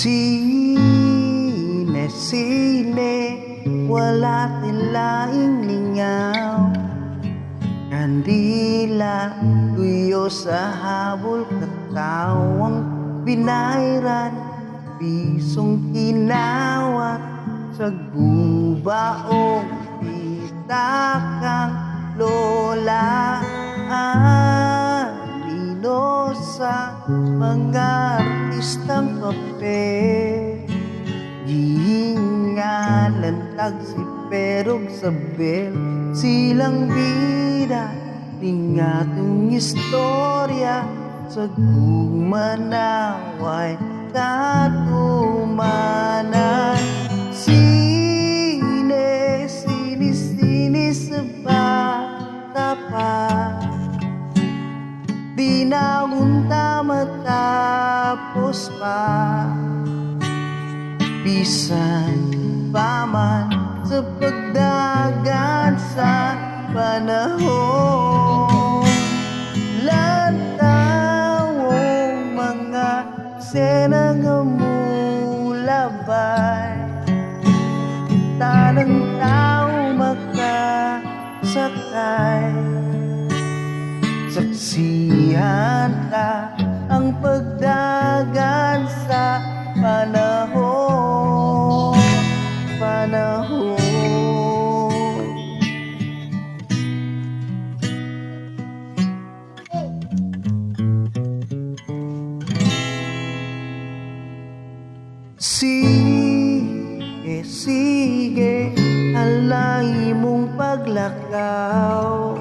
Sine-sine, wala tilaing lingaw. Kandila, tuyo sa habol, katawang binayran. Pisong kinawat sa gubaong pitakang lola. Anino sa mga artistang papel, gihingalan tag si Perog Sabel. Silang bida ning atong istorya, sa gumanaway katumanan. Sine sa bata pa, di na unta matapos pa. Bisan pa man sa pagdagan sa panahon, lantawong mga senang amulabay. Tanang tao makasakay, saksihan ka ang pagdagan sa panahon. Sige, alay mong paglakaw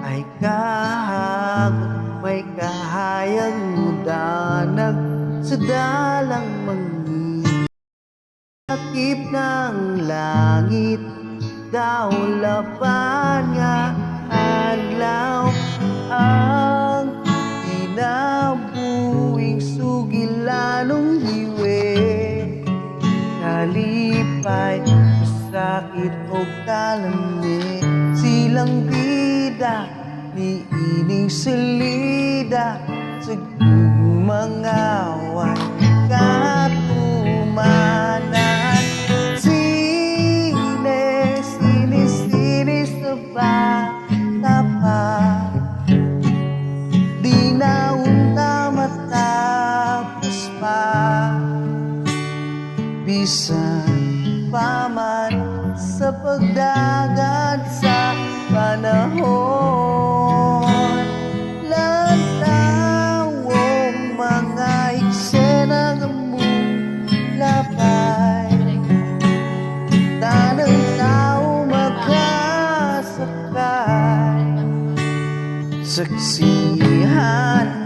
ay kahag, may kahayag mudanag sa dalang mangitip ng langit. Daulapan nga adlaw ang tinabuing sugilanong hiwe. Kalipay, masakit o kalamig, silang bida ni ining salida sa gumangaway katumanan. Sine sa bata pa, di na unta matapos pa. Bisan pa man sa pagdagan sa panahon, lantawong mga eksenang amulabay. Tanang tao makasakay, saksihan